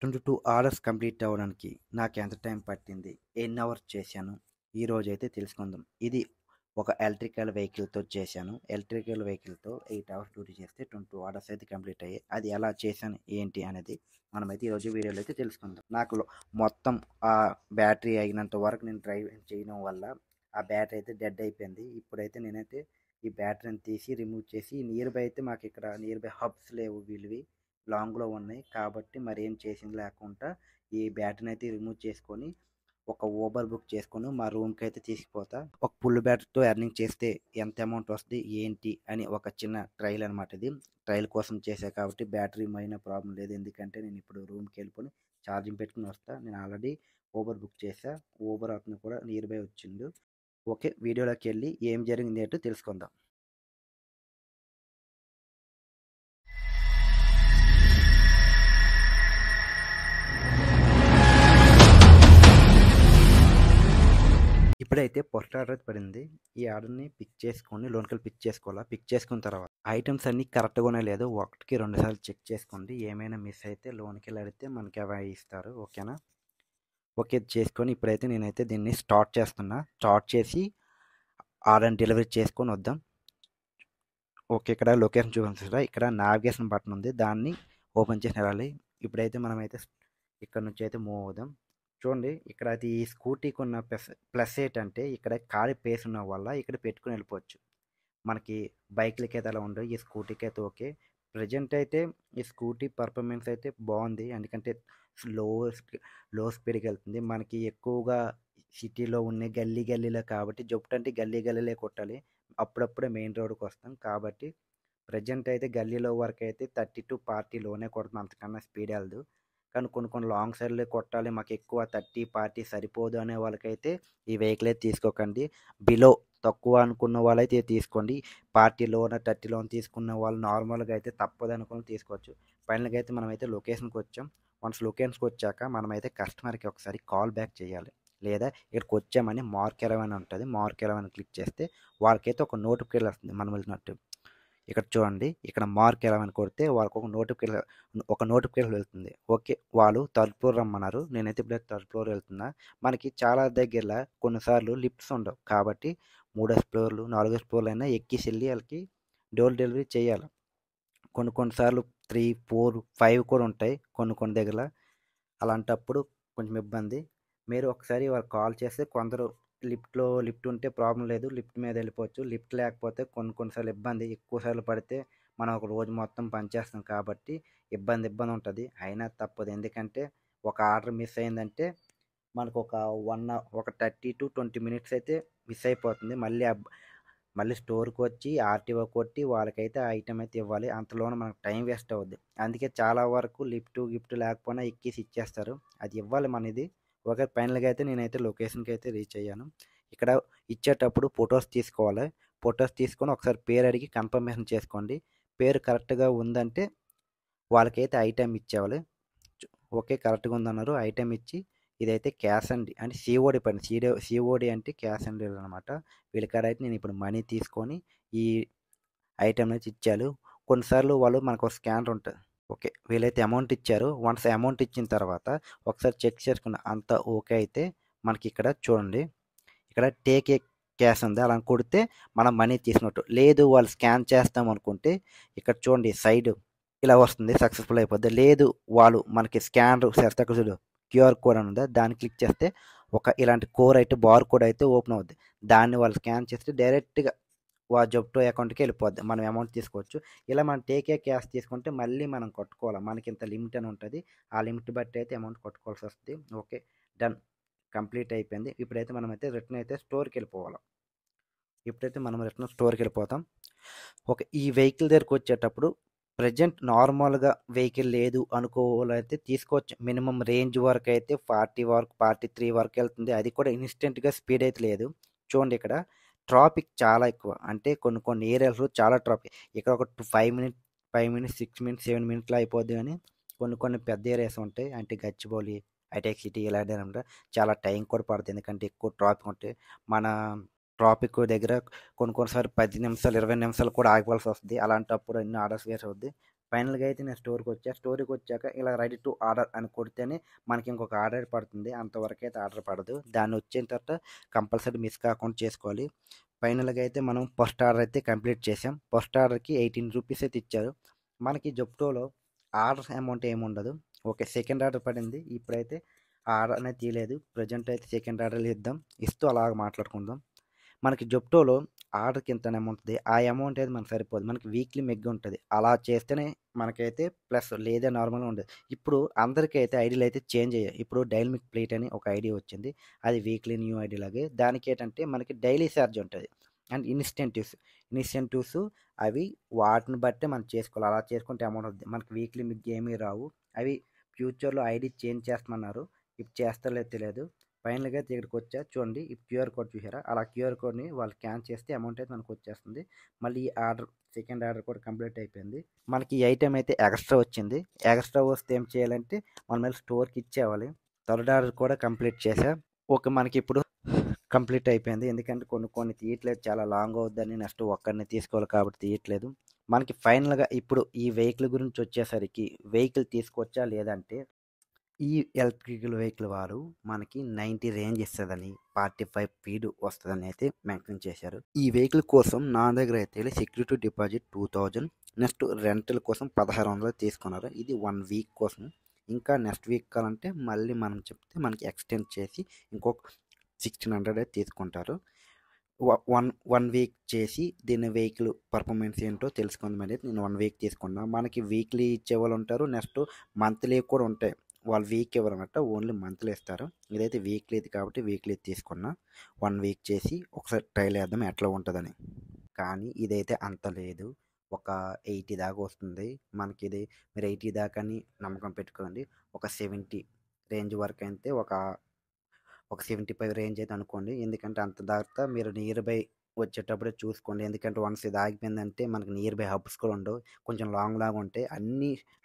22 orders complete అవ్వడానికి నాకెంత time పట్టింది? ఎన్ని అవర్స్ చేశాను? ఈరోజైతే తెలుసుకుందాం. ఇది ఒక ఎలక్ట్రికల్ వెహికల్‌తో చేశాను. ఎలక్ట్రికల్ వెహికల్‌తో 8 అవర్స్ డ్యూటీ చేస్తే 22 ఆర్డర్స్ అయితే కంప్లీట్ అయ్యాయి. అది ఎలా చేశాను, ఏంటి అనేది మనమైతే ఈరోజు వీడియోలో అయితే తెలుసుకుందాం. నాకు మొత్తం ఆ బ్యాటరీ అయినంత వరకు నేను డ్రైవ్ చేయడం వల్ల ఆ బ్యాటరీ అయితే డెడ్ అయిపోయింది. ఇప్పుడైతే నేనైతే ఈ బ్యాటరీని తీసి రిమూవ్ చేసి నియర్ బై అయితే మాకు ఇక్కడ నియర్ బై హబ్స్ లేవు వీళ్ళవి. లాంగ్‌లో ఉన్నాయి. కాబట్టి మరేం చేసింది లేకుండా ఈ బ్యాటరీని అయితే రిమూవ్ చేసుకొని ఒక ఊబర్ బుక్ చేసుకొని మా రూమ్‌కి అయితే తీసుకుపోతా. ఒక ఫుల్ బ్యాటరీతో ఎర్నింగ్ చేస్తే ఎంత అమౌంట్ వస్తది, ఏంటి అని ఒక చిన్న ట్రయల్ అనమాట ఇది. ట్రయల్ కోసం చేశా కాబట్టి బ్యాటరీ అయినా ప్రాబ్లమ్ లేదు. ఎందుకంటే నేను ఇప్పుడు రూమ్‌కెళ్ళిపోయి ఛార్జింగ్ పెట్టుకొని వస్తా. నేను ఆల్రెడీ ఊబర్ బుక్ చేశా. ఊబర్ అతను కూడా నియర్ బై వచ్చిండు. ఓకే, వీడియోలోకెళ్ళి ఏం జరిగింది ఏంటో తెలుసుకుందాం. ఇప్పుడైతే ఫస్ట్ ఆర్డర్ పడింది. ఈ ఆర్డర్‌ని పిక్ చేసుకొని లోన్‌కెళ్ళి పిక్ చేసుకోవాలా. పిక్ చేసుకున్న తర్వాత ఐటెమ్స్ అన్నీ కరెక్ట్‌గా ఉన్నాయో లేదో ఒకటికి 2 సార్లు చెక్ చేసుకోండి. ఏమైనా మిస్ అయితే లోన్‌కెళ్ళి అడిగితే మనకి అవి ఇస్తారు. ఓకేనా? ఓకే చేసుకొని ఇప్పుడైతే నేనైతే దీన్ని స్టార్ట్ చేస్తున్నా. స్టార్ట్ చేసి ఆర్డర్‌ని డెలివరీ చేసుకొని వద్దాం. ఓకే, ఇక్కడ లొకేషన్ చూపించరా, ఇక్కడ నావిగేషన్ బటన్ ఉంది. దాన్ని ఓపెన్ చేసి వెళ్ళాలి. ఇప్పుడైతే మనమైతే ఇక్కడ నుంచి అయితే మూవ్ అవుదాం. చూడండి, ఇక్కడ అది ఈ స్కూటీకి ఉన్న ప్లస్ ఏంటంటే ఇక్కడ ఖాళీ ప్లేస్ ఉన్న వల్ల ఇక్కడ పెట్టుకుని వెళ్ళిపోవచ్చు. మనకి బైక్లకి అయితే అలా ఉండవు. ఈ స్కూటీకి అయితే ఓకే. ప్రజెంట్ అయితే ఈ స్కూటీ పర్ఫార్మెన్స్ అయితే బాగుంది. ఎందుకంటే లో లో స్పీడ్కి వెళ్తుంది. మనకి ఎక్కువగా సిటీలో ఉన్న గల్లీ గల్లీలో కాబట్టి జొప్పుటంటే గల్లీ గల్లీలే కొట్టాలి. అప్పుడప్పుడే మెయిన్ రోడ్కి వస్తాం కాబట్టి ప్రజెంట్ అయితే గల్లీలో వరకు అయితే 30 టు 40 లోనే కొడుతుంది. అంతకన్నా స్పీడ్ వెళ్ళదు. కానీ కొన్ని కొన్ని లాంగ్ సైడ్లే కొట్టాలి, మాకు ఎక్కువ 30 40 సరిపోదు అనే వాళ్ళకైతే ఈ వెహికల్ అయితే తీసుకోకండి. బిలో తక్కువ అనుకున్న వాళ్ళైతే తీసుకోండి. 40లోన 30లోన తీసుకున్న వాళ్ళు నార్మల్గా అయితే తప్పదు అనుకుని తీసుకోవచ్చు. ఫైనల్గా అయితే మనమైతే లొకేషన్కి వచ్చాం. వన్స్ లొకేషన్కి వచ్చాక మనమైతే కస్టమర్కి ఒకసారి కాల్ బ్యాక్ చేయాలి. లేదా ఇక్కడికి వచ్చామని మార్క్ 11 ఉంటుంది. మార్క్ 11 క్లిక్ చేస్తే వాళ్ళకైతే ఒక నోటిఫికేషన్ వస్తుంది మనం వెళ్ళినట్టు. ఇక్కడ చూడండి, ఇక్కడ మార్క్ 11 కొడితే వాళ్ళకి ఒక నోటిఫికేషన్ వెళ్తుంది. ఓకే, వాళ్ళు థర్డ్ ఫ్లోర్ రమ్మన్నారు. నేనైతే ఇప్పుడైతే థర్డ్ ఫ్లోర్ వెళ్తున్నా. మనకి చాలా దగ్గరలో కొన్నిసార్లు లిఫ్ట్స్ ఉండవు. కాబట్టి 3వ ఫ్లోర్లు 4వ ఫ్లోర్లు అయినా ఎక్కేసి వెళ్ళి వాళ్ళకి డోర్ డెలివరీ చేయాలి. కొన్నిసార్లు 3, 4, 5 కూడా ఉంటాయి కొన్ని కొన్ని దగ్గర. అలాంటప్పుడు కొంచెం ఇబ్బంది. మీరు ఒకసారి వాళ్ళకి కాల్ చేస్తే కొందరు లిఫ్ట్ ఉంటే ప్రాబ్లం లేదు, లిఫ్ట్ మీద వెళ్ళిపోవచ్చు. లిఫ్ట్ లేకపోతే కొన్నిసార్లు ఇబ్బంది. ఎక్కువ సార్లు పడితే మనం ఒక రోజు మొత్తం పనిచేస్తాం కాబట్టి ఇబ్బంది ఉంటుంది. అయినా తప్పదు. ఎందుకంటే ఒక ఆర్డర్ మిస్ అయిందంటే మనకు ఒక 30 టు 20 మినిట్స్ అయితే మిస్ అయిపోతుంది. మళ్ళీ స్టోర్కి వచ్చి ఆర్టీఓ కొట్టి వాళ్ళకైతే ఆ ఐటెం అయితే ఇవ్వాలి. అంతలోనే మనకు టైం వేస్ట్ అవుద్ది. అందుకే చాలా వరకు గిఫ్ట్ లేకపోయినా ఎక్కేసి ఇచ్చేస్తారు. అది ఇవ్వాలి మనది. ఓకే, ఫైనల్గా అయితే నేనైతే లొకేషన్కి అయితే రీచ్ అయ్యాను. ఇక్కడ ఇచ్చేటప్పుడు ఫొటోస్ తీసుకోవాలి. ఫొటోస్ తీసుకొని ఒకసారి పేరు అడిగి కన్ఫర్మేషన్ చేసుకోండి. పేరు కరెక్ట్గా ఉందంటే వాళ్ళకైతే ఐటెం ఇచ్చేవాలి. ఓకే, కరెక్ట్గా ఉందన్నారు. ఐటెం ఇచ్చి ఇదైతే క్యాష్ అండ్ అంటే సిఓడి పని. సిఓడి అంటే క్యాష్ అండ్ డెలివరీ అనమాట. వీళ్ళకాడైతే నేను ఇప్పుడు మనీ తీసుకొని ఈ ఐటెం అయితే ఇచ్చాను. కొన్నిసార్లు వాళ్ళు మనకు ఒక స్కానర్ ఉంటుంది. ఓకే, వీళ్ళైతే అమౌంట్ ఇచ్చారు. వన్స్ అమౌంట్ ఇచ్చిన తర్వాత ఒకసారి చెక్ చేసుకున్న అంత ఓకే అయితే మనకి ఇక్కడ చూడండి, ఇక్కడ టేక్ ఏ క్యాష్ ఉంది. అలా కొడితే మనం మనీ తీసుకున్నట్టు. లేదు వాళ్ళు స్కాన్ చేస్తాం అనుకుంటే ఇక్కడ చూడండి సైడ్ ఇలా వస్తుంది, సక్సెస్ఫుల్ అయిపోద్ది. లేదు వాళ్ళు మనకి స్కానర్ చేస్తే చూడు క్యూఆర్ కోడ్ అని ఉందా, దాన్ని క్లిక్ చేస్తే ఇలాంటి బార్ కోడ్ అయితే ఓపెన్ అవుద్ది. దాన్ని వాళ్ళు స్కాన్ చేస్తే డైరెక్ట్గా జెప్టో అకౌంట్కి వెళ్ళిపోద్ది. మనం అమౌంట్ తీసుకోవచ్చు. ఇలా మనం టేకే క్యాష్ తీసుకుంటే మళ్ళీ మనం కట్టుకోవాలి. మనకి ఇంత లిమిట్ అని ఉంటుంది. ఆ లిమిట్ బట్టి అయితే అమౌంట్ కట్టుకోవాల్సి వస్తుంది. ఓకే, డన్, కంప్లీట్ అయిపోయింది. ఇప్పుడైతే మనమైతే రిటర్న్ అయితే స్టోర్కి వెళ్ళిపోవాలి. ఇప్పుడైతే మనం రిటర్న్ స్టోర్కి వెళ్ళిపోతాం. ఓకే, ఈ వెహికల్ దగ్గరికి వచ్చేటప్పుడు ప్రజెంట్ నార్మల్గా వెహికల్ లేదు అనుకోవాలైతే తీసుకోవచ్చు. మినిమం రేంజ్ వరకు అయితే 40 వరకు 43 వరకు వెళ్తుంది. అది కూడా ఇన్స్టెంట్గా స్పీడ్ అయితే లేదు. చూడండి, ఇక్కడ ట్రాఫిక్ చాలా ఎక్కువ. అంటే కొన్ని ఏరియాస్లో చాలా ట్రాఫిక్. ఇక్కడ ఒక 5 మినిట్స్ 6 మినిట్స్ 7 మినిట్స్లో అయిపోద్ది. కానీ కొన్ని పెద్ద ఏరియాస్ ఉంటాయి. అంటే గచ్చిబౌలి, హైటెక్ సిటీ ఇలాంటి చాలా టైం కూడా పడుతుంది. ఎందుకంటే ఎక్కువ ట్రాఫిక్ ఉంటాయి. మన ట్రాఫిక్ దగ్గర కొన్నిసార్లు 10 నిమిషాలు 20 నిమిషాలు కూడా ఆగిపోవాల్సి వస్తుంది. అలాంటప్పుడు ఎన్ని ఆర్డర్స్ వేసి అవుద్ది. ఫైనల్గా అయితే నేను స్టోర్కి వచ్చాక ఇలా రెడీ టు ఆర్డర్ అని కొడితేనే మనకి ఇంకొక ఆర్డర్ పడుతుంది. అంతవరకు అయితే ఆర్డర్ పడదు. దాన్ని వచ్చిన తర్వాత కంపల్సరీ మిస్ కాకుండా చేసుకోవాలి. ఫైనల్గా అయితే మనం ఫస్ట్ ఆర్డర్ అయితే కంప్లీట్ చేసాం. ఫస్ట్ ఆర్డర్కి 18 రూపీస్ అయితే ఇచ్చారు. మనకి జెప్టోలో ఆర్డర్ అమౌంట్ ఏమి ఉండదు. ఓకే, సెకండ్ ఆర్డర్ పడింది. ఇప్పుడైతే ఆ ఆర్డర్ అనేది తీయలేదు. ప్రజెంట్ అయితే సెకండ్ ఆర్డర్ ఇస్తూ అలాగ మాట్లాడుకుందాం. మనకి జెప్టోలో ఆర్డర్కి ఎంత అమౌంట్ ఉంది, ఆ అమౌంట్ అయితే మనకు సరిపోదు. మనకి వీక్లీ మెగ్ ఉంటుంది. అలా చేస్తేనే మనకైతే ప్లస్, లేదా నార్మల్గా ఉండదు. ఇప్పుడు అందరికైతే ఐడీలు అయితే చేంజ్ అయ్యాయి. ఇప్పుడు డైనమిక్ ప్లేట్ అని ఒక ఐడి వచ్చింది. అది వీక్లీ న్యూ ఐడి లాగే. దానికి ఏంటంటే మనకి డైలీ ఛార్జ్ ఉంటుంది. అండ్ ఇన్సెంటివ్స్ అవి వాటిని బట్టే మనం చేసుకోవాలి. అలా చేసుకుంటే అమౌంట్ అవుతుంది. మనకి వీక్లీ మెగ్ ఏమీ రావు. అవి ఫ్యూచర్లో ఐడి చేంజ్ చేస్తామన్నారు. ఇప్పుడు చేస్తలేదు తెలియదు. ఫైనల్గా అయితే ఇక్కడికి వచ్చా చూడండి. ఈ క్యూఆర్ కోడ్ చూసారా, అలా క్యూఆర్ కోడ్ని వాళ్ళు స్కాన్ చేస్తే అమౌంట్ అయితే మనకు వచ్చేస్తుంది. మళ్ళీ ఈ సెకండ్ ఆర్డర్ కూడా కంప్లీట్ అయిపోయింది. మనకి ఈ ఐటెం అయితే ఎక్స్ట్రా వచ్చింది. ఎక్స్ట్రా వస్తే ఏం చేయాలంటే మనం మళ్ళీ స్టోర్కి ఇచ్చేవాలి. థర్డ్ ఆర్డర్ కూడా కంప్లీట్ చేసా. ఓకే, మనకి ఇప్పుడు కంప్లీట్ అయిపోయింది. ఎందుకంటే కొన్ని తీయట్లేదు, చాలా లాంగ్ అవుద్దని. నెక్స్ట్ ఒక్కరిని తీసుకోవాలి కాబట్టి తీయట్లేదు. మనకి ఫైనల్గా ఇప్పుడు ఈ వెహికల్ గురించి వచ్చేసరికి వెహికల్ తీసుకొచ్చా లేదంటే ఈ ఎలక్ట్రికల్ వెహికల్ వారు మనకి 90 రేంజ్ ఇస్తుందని, 45 స్పీడ్ వస్తుందని అయితే మెన్షన్ చేశారు. ఈ వెహికల్ కోసం నా దగ్గర అయితే సెక్యూరిటీ డిపాజిట్ 2000, నెక్స్ట్ రెంటల్ కోసం 1600 తీసుకున్నారు. ఇది 1 వీక్ కోసం. ఇంకా నెక్స్ట్ వీక్ కావాలంటే మళ్ళీ మనం చెప్తే మనకి ఎక్స్టెండ్ చేసి ఇంకొక 1600 అయితే తీసుకుంటారు. వన్ వీక్ చేసి దీని వెహికల్ పర్ఫార్మెన్స్ ఏంటో తెలుసుకుందాం అనేది నేను 1 వీక్ తీసుకున్నా. మనకి వీక్లీ ఇచ్చేవాళ్ళు ఉంటారు. నెక్స్ట్ మంత్లీ కూడా ఉంటాయి. వాళ్ళు వీక్ ఇవ్వరన్నమాట, ఓన్లీ మంత్లీ ఇస్తారు. ఇదైతే వీక్లీది కాబట్టి వీక్లీ తీసుకున్నా. 1 వీక్ చేసి ఒకసారి ట్రైల్ వేద్దాం ఎట్లా ఉంటుందని. కానీ ఇదైతే అంత లేదు. ఒక 80 దాకా వస్తుంది మనకి. ఇది మీరు 80 దాకా అని నమ్మకం పెట్టుకోండి. ఒక 70 రేంజ్ వరకు అయితే ఒక 75 రేంజ్ అయితే అనుకోండి. ఎందుకంటే అంత దాకా మీరు నియర్ బై వచ్చేటప్పుడే చూసుకోండి. ఎందుకంటే వన్స్ ఇది ఆగిపోయిందంటే మనకి నియర్ బై హబ్స్ కూడా ఉండవు. కొంచెం లాంగ్ ఉంటాయి.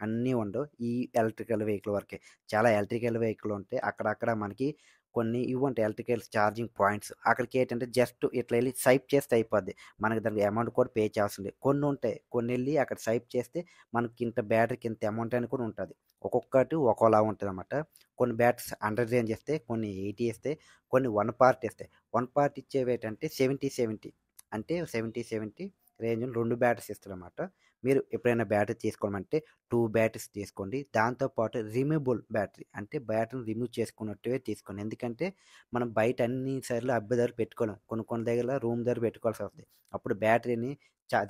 అన్నీ ఉండవు. ఈ ఎలక్ట్రికల్ వెహికల్ వరకే. చాలా ఎలక్ట్రికల్ వెహికల్ ఉంటాయి. అక్కడక్కడ మనకి కొన్ని ఇవి ఉంటాయి, ఎలక్ట్రికల్ ఛార్జింగ్ పాయింట్స్. అక్కడికి ఏంటంటే జస్ట్ ఇట్లా వెళ్ళి స్వైప్ చేస్తే అయిపోద్ది. మనకి దానికి అమౌంట్ కూడా పే చేయాల్సింది. కొన్ని ఉంటాయి, కొన్ని వెళ్ళి అక్కడ స్వైప్ చేస్తే మనకి ఇంత బ్యాటరీకి ఇంత అమౌంట్ అని కూడా ఉంటుంది. ఒక్కొక్కటి ఒక్కోలా ఉంటుంది అన్నమాట. కొన్ని బ్యాటరీస్ 100 రేంజ్ ఇస్తాయి, కొన్ని 80 ఇస్తాయి, కొన్ని 1 పార్ట్ ఇస్తాయి. 1 పార్ట్ ఇచ్చేవి ఏంటంటే 70 అంటే 70 రేంజ్ 2 బ్యాటరీస్ ఇస్తారు అన్నమాట. మీరు ఎప్పుడైనా బ్యాటరీ తీసుకోమంటే 2 బ్యాటరీస్ తీసుకోండి. దాంతోపాటు రిమూవబుల్ బ్యాటరీ, అంటే బ్యాటరీని రిమూవ్ చేసుకున్నట్టుగా తీసుకోండి. ఎందుకంటే మనం బయట అన్ని సార్లు అబ్బే దగ్గర పెట్టుకోలేం. కొన్ని దగ్గర రూమ్ దగ్గర పెట్టుకోవాల్సి వస్తుంది. అప్పుడు బ్యాటరీని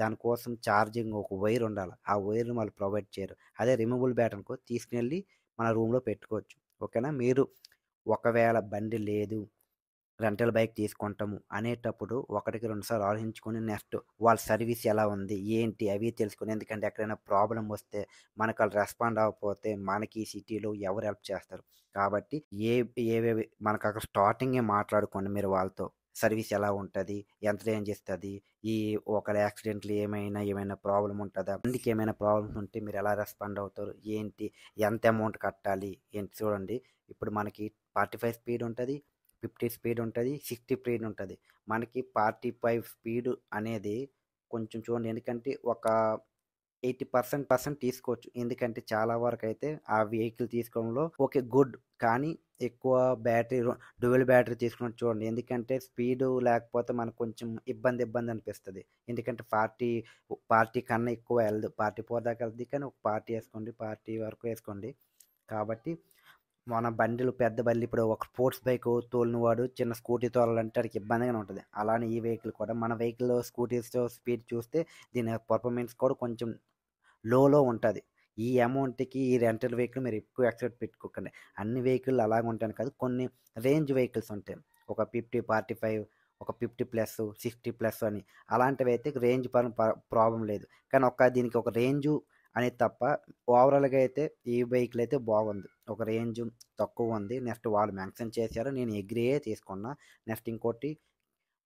దానికోసం ఛార్జింగ్ ఒక వైర్ ఉండాలి. ఆ వైర్ని వాళ్ళు ప్రొవైడ్ చేయరు. అదే రిమూవబుల్ బ్యాటరీ అనుకో, తీసుకుని మన రూమ్లో పెట్టుకోవచ్చు. ఓకేనా. మీరు ఒకవేళ బండి లేదు, రెంటల్ బైక్ తీసుకుంటాము అనేటప్పుడు ఒకటికి 2 సార్లు ఆలోచించుకొని నెక్స్ట్ వాళ్ళ సర్వీస్ ఎలా ఉంది ఏంటి అవి తెలుసుకొని. ఎందుకంటే ఎక్కడైనా ప్రాబ్లం వస్తే మనకు వాళ్ళు రెస్పాండ్ అవ్వకపోతే మనకి ఈ సిటీలో ఎవరు హెల్ప్ చేస్తారు. కాబట్టి ఏవేవి మనకు అక్కడ స్టార్టింగే మాట్లాడుకోండి మీరు వాళ్ళతో. సర్వీస్ ఎలా ఉంటుంది, ఎంత రేంజ్ ఇస్తుంది, ఈ ఒక యాక్సిడెంట్లు ఏమైనా ప్రాబ్లం ఉంటుందా, బండికి ఏమైనా ప్రాబ్లమ్స్ ఉంటే మీరు ఎలా రెస్పాండ్ అవుతారు ఏంటి, ఎంత అమౌంట్ కట్టాలి ఏంటి. చూడండి, ఇప్పుడు మనకి 45 స్పీడ్ ఉంటుంది, 50 స్పీడ్ ఉంటుంది, 60 స్పీడ్ ఉంటుంది. మనకి 45 స్పీడ్ అనేది కొంచెం చూడండి. ఎందుకంటే ఒక 80% తీసుకోవచ్చు. ఎందుకంటే చాలా వరకు అయితే ఆ వెహికల్ తీసుకోవడంలో ఓకే గుడ్. కానీ ఎక్కువ బ్యాటరీ, డ్యూయల్ బ్యాటరీ తీసుకున్నట్టు చూడండి. ఎందుకంటే స్పీడు లేకపోతే మనకు కొంచెం ఇబ్బంది అనిపిస్తుంది. ఎందుకంటే 40 కన్నా ఎక్కువ వెళ్ళదు. 44 దాకా వెళ్తుంది. కానీ ఒక 40 వేసుకోండి, 40 వరకు వేసుకోండి. కాబట్టి మన బండిలు పెద్ద బండ్లు, ఇప్పుడు ఒక స్పోర్ట్స్ బైక్ తోలిన వాడు చిన్న స్కూటీ తోలాలంటే వాడికి ఇబ్బందిగానే ఉంటుంది. అలానే ఈ వెహికల్ కూడా, మన వెహికల్ స్కూటీస్తో స్పీడ్ చూస్తే దీని పర్ఫార్మెన్స్ కూడా కొంచెం లోలో ఉంటుంది. ఈ అమౌంట్కి ఈ రెంటల్ వెహికల్ మీరు ఎక్కువ ఎక్స్పెక్ట్ పెట్టుకోకండి. అన్ని వెహికల్ అలాగే ఉంటాయి కాదు, కొన్ని రేంజ్ వెహికల్స్ ఉంటాయి. ఒక 50, 45, ఒక 50+, 60+ అని. అలాంటివి అయితే రేంజ్ ప్రాబ్లం లేదు. కానీ దీనికి ఒక రేంజు అనేది తప్ప ఓవరాల్గా అయితే ఈ వెహికల్ అయితే బాగుంది. ఒక రేంజ్ తక్కువ ఉంది. నెక్స్ట్ వాళ్ళు మెన్షన్ చేశారు, నేను అగ్రీయే తీసుకున్నా. నెక్స్ట్ ఇంకోటి,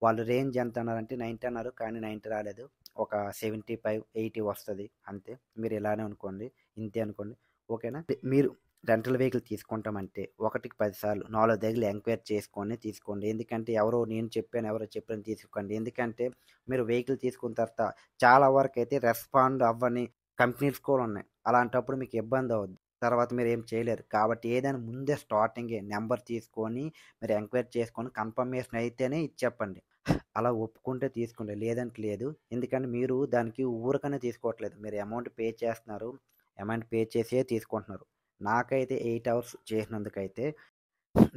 వాళ్ళు రేంజ్ ఎంత అన్నారంటే 90 అన్నారు, కానీ 90 రాలేదు. ఒక 75, 80 వస్తుంది అంతే. మీరు ఇలానే అనుకోండి, ఇంతే అనుకోండి. ఓకేనా. మీరు రెంటల్ వెహికల్ తీసుకుంటామంటే ఒకటికి 10 సార్లు 4 దగ్గర ఎంక్వైరీ చేసుకొని తీసుకోండి. ఎందుకంటే ఎవరో చెప్పాను తీసుకోకండి. ఎందుకంటే మీరు వెహికల్ తీసుకున్న తర్వాత చాలా వరకు అయితే రెస్పాండ్ అవ్వని కంపెనీస్ కూడా ఉన్నాయి. అలాంటప్పుడు మీకు ఇబ్బంది అవుద్ది. తర్వాత మీరు ఏం చేయలేరు. కాబట్టి ఏదైనా ముందే స్టార్టింగే నెంబర్ తీసుకొని మీరు ఎంక్వైరీ చేసుకొని కన్ఫర్మేషన్ అయితేనే ఇది చెప్పండి. అలా ఒప్పుకుంటే తీసుకోండి. లేదంటే లేదు. ఎందుకంటే మీరు దానికి ఊరకనే తీసుకోవట్లేదు. మీరు అమౌంట్ పే చేస్తున్నారు. అమౌంట్ పే చేసే తీసుకుంటున్నారు. నాకైతే 8 అవర్స్ చేసినందుకైతే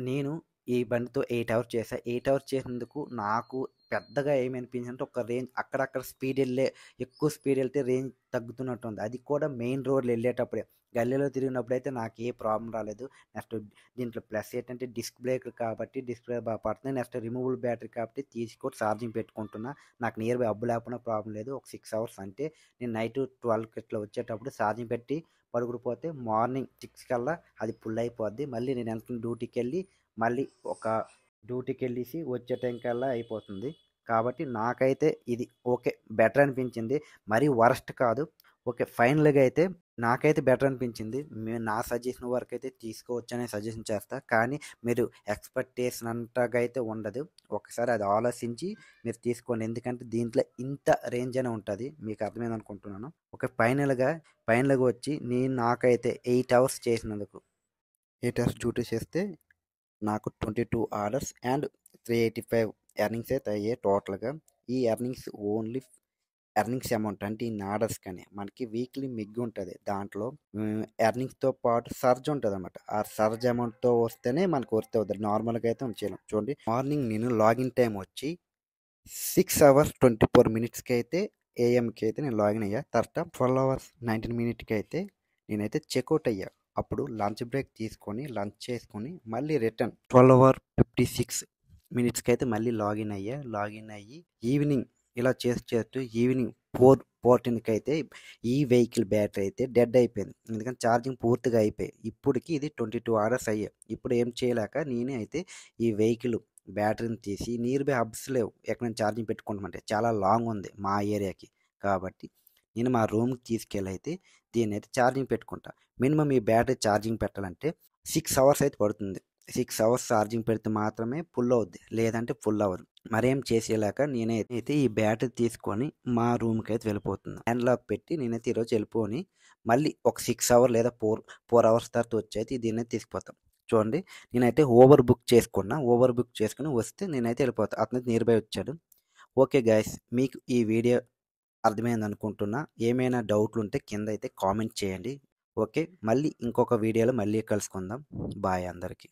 నేను ఈ బండితో 8 అవర్స్ చేశా. 8 అవర్స్ చేసినందుకు నాకు పెద్దగా ఏమి అనిపించిందంటే ఒక రేంజ్ అక్కడక్కడ ఎక్కువ స్పీడ్ వెళ్తే రేంజ్ తగ్గుతున్నట్టుంది. అది కూడా మెయిన్ రోడ్‌లో వెళ్ళేటప్పుడే. గల్లీలో తిరిగినప్పుడైతే నాకు ఏ ప్రాబ్లమ్ రాలేదు. నెక్స్ట్ దీంట్లో ప్లస్ ఏంటంటే డిస్క్ బ్రేక్‌లు కాబట్టి డిస్క్ బ్రేక్ బాగా పడుతున్నాయి. నెక్స్ట్ రిమూవబుల్ బ్యాటరీ కాబట్టి తీసుకొని ఛార్జింగ్ పెట్టుకుంటున్నా. నాకు నియర్ బై అబ్బు లేకపోయినా ప్రాబ్లమ్ లేదు. ఒక 6 అవర్స్ అంటే నేను నైట్ 12కి ఇట్లా వచ్చేటప్పుడు ఛార్జింగ్ పెట్టి పడుకుడిపోతే మార్నింగ్ 6 కల్లా అది ఫుల్ అయిపోద్ది. మళ్ళీ నేను వెళ్తున్న డ్యూటీకెళ్ళి మళ్ళీ ఒక డ్యూటీకెళ్ళేసి వచ్చే టైం కల్లా అయిపోతుంది. కాబట్టి నాకైతే ఇది ఓకే. బెటర్ అనిపించింది. మరీ వరస్ట్ కాదు. ఓకే. ఫైనల్‌గా అయితే నాకైతే బెటర్ అనిపించింది. నా సజెషన్ వరకైతే తీసుకోవచ్చనే సజెషన్ చేస్తా. కానీ మీరు ఎక్స్‌పెక్టేషన్ అంతగా అయితే ఉండదు. ఒకసారి అది ఆలోచించి మీరు తీసుకోండి. ఎందుకంటే దీంట్లో ఇంత రేంజ్ అనే ఉంటది. మీకు అర్థమైంది అనుకుంటున్నాను. ఓకే. ఫైనల్‌గా వచ్చి నాకైతే 8 అవర్స్ చేసినందుకు 8 అవర్స్ డ్యూటీ చేస్తే నాకు 22 ఆర్డర్స్ అండ్ 385 ఎర్నింగ్స్ అయితే అయ్యాయి టోటల్‌గా. ఈ ఎర్నింగ్స్ అమౌంట్ అంటే ఇన్ని ఆర్డర్స్ కానీ మనకి వీక్లీ మిగ్గు ఉంటుంది. దాంట్లో ఎర్నింగ్స్‌తో పాటు సర్జ్ ఉంటదనమాట. ఆ సర్జ్ అమౌంట్‌తో వస్తేనే మనకు వర్త్ అవుతది. నార్మల్‌గా అయితే మనం చేయలేం. చూడండి మార్నింగ్ నేను లాగిన్ టైమ్ వచ్చి 6 అవర్స్ 24 మినిట్స్‌కి అయితే ఏఎంకి అయితే నేను లాగిన్ అయ్యా. తర్వాత 12 అవర్స్ 19 మినిట్‌కి అయితే నేనైతే చెక్‌ఔట్ అయ్యా. అప్పుడు లంచ్ బ్రేక్ తీసుకొని లంచ్ చేసుకొని మళ్ళీ రిటర్న్ 12 అవర్ 56 మినిట్స్‌కి అయితే మళ్ళీ లాగిన్ అయ్యా. లాగిన్ అయ్యి ఈవినింగ్ ఇలా చేస్తూ ఈవినింగ్ 4:14కి అయితే ఈ వెహికల్ బ్యాటరీ అయితే డెడ్ అయిపోయింది. ఎందుకంటే ఛార్జింగ్ పూర్తిగా అయిపోయి. ఇప్పటికి ఇది 22 అవర్స్ అయ్యాయి. ఇప్పుడు ఏం చేయలేక నేనే అయితే ఈ వెహికల్ బ్యాటరీని తీసి నియర్ బై హబ్స్ లేవు. ఎక్కడైనా ఛార్జింగ్ పెట్టుకుంటామంటే చాలా లాంగ్ ఉంది మా ఏరియాకి. కాబట్టి నేను మా రూమ్‌కి తీసుకెళ్ళి అయితే దీన్నైతే ఛార్జింగ్ పెట్టుకుంటా. మినిమమ్ ఈ బ్యాటరీ ఛార్జింగ్ పెట్టాలంటే 6 అవర్స్ అయితే పడుతుంది. 6 అవర్స్ ఛార్జింగ్ పెడితే మాత్రమే ఫుల్ అవుద్ది. లేదంటే ఫుల్ అవ్వదు. మరేం చేసేయలేక నేనైతే ఈ బ్యాటరీ తీసుకొని మా రూమ్‌కి అయితే వెళ్ళిపోతున్నా. హ్యాండ్ లాక్ పెట్టి నేనైతే ఈరోజు వెళ్ళిపోని మళ్ళీ ఒక 6 అవర్ లేదా 4 అవర్స్ తర్వాత వచ్చి దీన్నైతే తీసుకుపోతాం. చూడండి నేనైతే ఊబర్ బుక్ చేసుకున్నా. ఊబర్ బుక్ చేసుకొని వస్తే నేనైతే వెళ్ళిపోతా. అతనైతే నియర్ బై వచ్చాడు. ఓకే గైస్ మీకు ఈ వీడియో అర్థమైంది అనుకుంటున్నా. ఏమైనా డౌట్లు ఉంటే కింద అయితే కామెంట్ చేయండి. ఓకే. మళ్ళీ ఇంకొక వీడియోలో మళ్ళీ కలుసుకుందాం. బాయ్ అందరికీ.